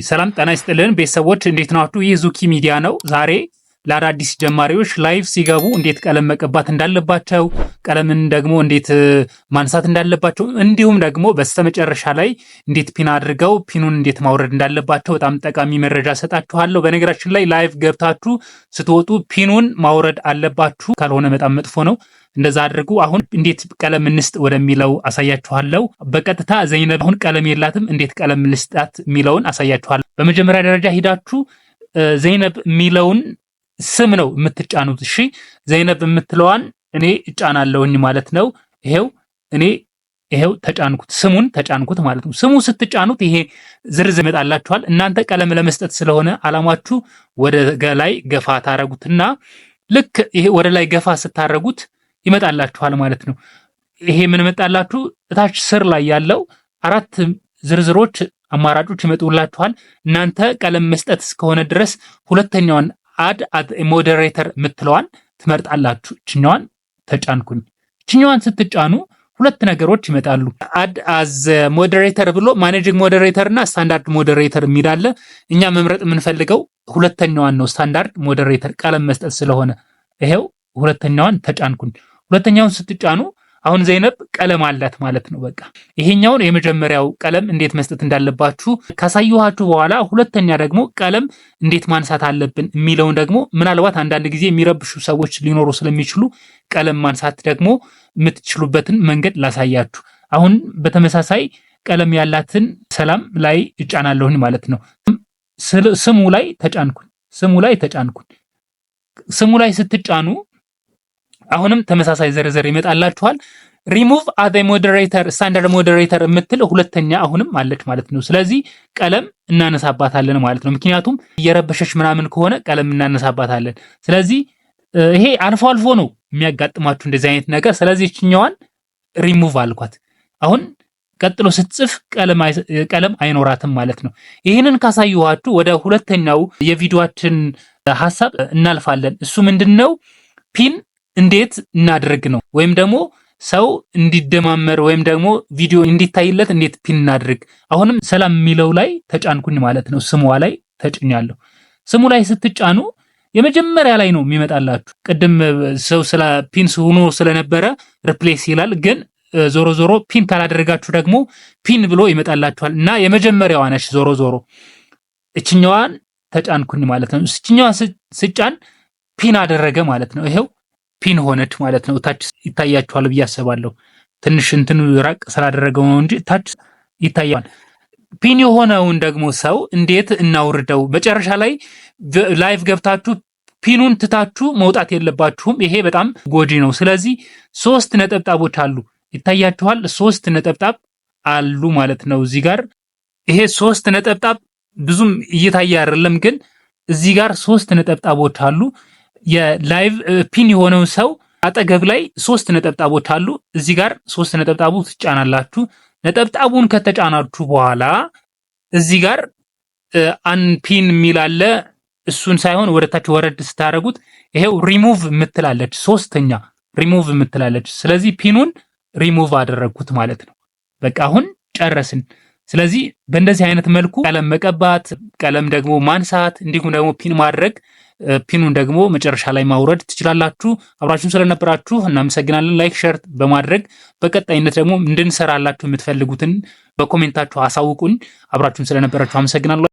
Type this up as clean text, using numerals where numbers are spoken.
ሰላም ጤና ይስጥልን ቤተሰቦች እንዴት ናችሁ? ይህ ዙኪ ሚዲያ ነው። ዛሬ ለአዳዲስ ጀማሪዎች ላይቭ ሲገቡ እንዴት ቀለም መቀባት እንዳለባቸው፣ ቀለምን ደግሞ እንዴት ማንሳት እንዳለባቸው እንዲሁም ደግሞ በስተመጨረሻ ላይ እንዴት ፒን አድርገው ፒኑን እንዴት ማውረድ እንዳለባቸው በጣም ጠቃሚ መረጃ ሰጣችኋለሁ። በነገራችን ላይ ላይቭ ገብታችሁ ስትወጡ ፒኑን ማውረድ አለባችሁ፣ ካልሆነ በጣም መጥፎ ነው። እንደዛ አድርጉ። አሁን እንዴት ቀለም እንስጥ ወደሚለው አሳያችኋለሁ። በቀጥታ ዘይነብ አሁን ቀለም የላትም፣ እንዴት ቀለም ልስጣት የሚለውን አሳያችኋለሁ። በመጀመሪያ ደረጃ ሂዳችሁ ዘይነብ የሚለውን ስም ነው የምትጫኑት። እሺ ዘይነብ የምትለዋን እኔ እጫናለሁኝ ማለት ነው። ይሄው ተጫንኩት፣ ስሙን ተጫንኩት ማለት ነው። ስሙ ስትጫኑት ይሄ ዝርዝር ይመጣላችኋል። እናንተ ቀለም ለመስጠት ስለሆነ አላማችሁ ወደ ላይ ገፋ ታረጉትና ልክ ይሄ ወደ ላይ ገፋ ስታረጉት ይመጣላችኋል ማለት ነው። ይሄ ምን መጣላችሁ? እታች ስር ላይ ያለው 4 ዝርዝሮች አማራጮች ይመጡላችኋል። እናንተ ቀለም መስጠት እስከሆነ ድረስ ሁለተኛዋን አድ ሞዴሬተር የምትለዋን ትመርጣላችሁ። እችኛዋን ተጫንኩኝ። እችኛዋን ስትጫኑ 2 ነገሮች ይመጣሉ። አድ አዝ ሞዴሬተር ብሎ ማኔጂንግ ሞዴሬተር እና ስታንዳርድ ሞዴሬተር የሚላለ እኛ መምረጥ የምንፈልገው ሁለተኛዋን ነው። ስታንዳርድ ሞዴሬተር ቀለም መስጠት ስለሆነ ይሄው ሁለተኛዋን ተጫንኩኝ። ሁለተኛውን ስትጫኑ አሁን ዘይነብ ቀለም አላት ማለት ነው። በቃ ይሄኛውን የመጀመሪያው ቀለም እንዴት መስጠት እንዳለባችሁ ካሳየኋችሁ በኋላ ሁለተኛ ደግሞ ቀለም እንዴት ማንሳት አለብን የሚለውን ደግሞ ምናልባት አንዳንድ ጊዜ የሚረብሹ ሰዎች ሊኖሩ ስለሚችሉ ቀለም ማንሳት ደግሞ የምትችሉበትን መንገድ ላሳያችሁ። አሁን በተመሳሳይ ቀለም ያላትን ሰላም ላይ እጫናለሁኝ ማለት ነው። ስሙ ላይ ተጫንኩኝ። ስሙ ላይ ስትጫኑ አሁንም ተመሳሳይ ዘርዘር ይመጣላችኋል። ሪሙቭ አዘ ሞዴሬተር ስታንዳርድ ሞዴሬተር የምትል ሁለተኛ አሁንም አለች ማለት ነው። ስለዚህ ቀለም እናነሳባታለን ማለት ነው። ምክንያቱም እየረበሸሽ ምናምን ከሆነ ቀለም እናነሳባታለን። ስለዚህ ይሄ አልፎ አልፎ ነው የሚያጋጥማችሁ እንደዚህ አይነት ነገር። ስለዚህ እችኛዋን ሪሙቭ አልኳት። አሁን ቀጥሎ ስትጽፍ ቀለም አይኖራትም ማለት ነው። ይህንን ካሳየኋችሁ ወደ ሁለተኛው የቪዲዮአችን ሐሳብ እናልፋለን። እሱ ምንድነው? ፒን እንዴት እናድርግ ነው። ወይም ደግሞ ሰው እንዲደማመር ወይም ደግሞ ቪዲዮ እንዲታይለት እንዴት ፒን እናድርግ። አሁንም ሰላም የሚለው ላይ ተጫንኩኝ ማለት ነው። ስሟ ላይ ተጭኛለሁ። ስሙ ላይ ስትጫኑ የመጀመሪያ ላይ ነው የሚመጣላችሁ። ቅድም ሰው ስለ ፒን ሆኖ ስለነበረ ሪፕሌስ ይላል። ግን ዞሮ ዞሮ ፒን ካላደረጋችሁ ደግሞ ፒን ብሎ ይመጣላችኋል እና የመጀመሪያዋ ነች። ዞሮ እችኛዋን ተጫንኩኝ ማለት ነው። እችኛዋን ስጫን ፒን አደረገ ማለት ነው። ይሄው ፒን ሆነች ማለት ነው። ታች ይታያችኋል ብዬ አስባለሁ። ትንሽ እንትኑ ራቅ ስላደረገው ነው እንጂ ታች ይታያል። ፒን የሆነውን ደግሞ ሰው እንዴት እናውርደው? መጨረሻ ላይ ላይቭ ገብታችሁ ፒኑን ትታችሁ መውጣት የለባችሁም። ይሄ በጣም ጎጂ ነው። ስለዚህ 3 ነጠብጣቦች አሉ፣ ይታያችኋል። 3 ነጠብጣብ አሉ ማለት ነው። እዚህ ጋር ይሄ 3 ነጠብጣብ ብዙም እየታየ አይደለም፣ ግን እዚህ ጋር 3 ነጠብጣቦች አሉ። የላይቭ ፒን የሆነው ሰው አጠገብ ላይ 3 ነጠብጣቦች አሉ። እዚህ ጋር 3 ነጠብጣቡ ትጫናላችሁ። ነጠብጣቡን ከተጫናችሁ በኋላ እዚህ ጋር አን ፒን የሚል አለ። እሱን ሳይሆን ወደታች ወረድ ስታደርጉት ይሄው ሪሙቭ የምትላለች፣ 3ኛ ሪሙቭ የምትላለች። ስለዚህ ፒኑን ሪሙቭ አደረግኩት ማለት ነው። በቃ አሁን ጨረስን። ስለዚህ በእንደዚህ አይነት መልኩ ቀለም መቀባት፣ ቀለም ደግሞ ማንሳት እንዲሁም ደግሞ ፒን ማድረግ፣ ፒኑን ደግሞ መጨረሻ ላይ ማውረድ ትችላላችሁ። አብራችሁን ስለነበራችሁ እናመሰግናለን። ላይክ ሼር በማድረግ በቀጣይነት ደግሞ እንድንሰራላችሁ የምትፈልጉትን በኮሜንታችሁ አሳውቁን። አብራችሁን ስለነበራችሁ አመሰግናለሁ።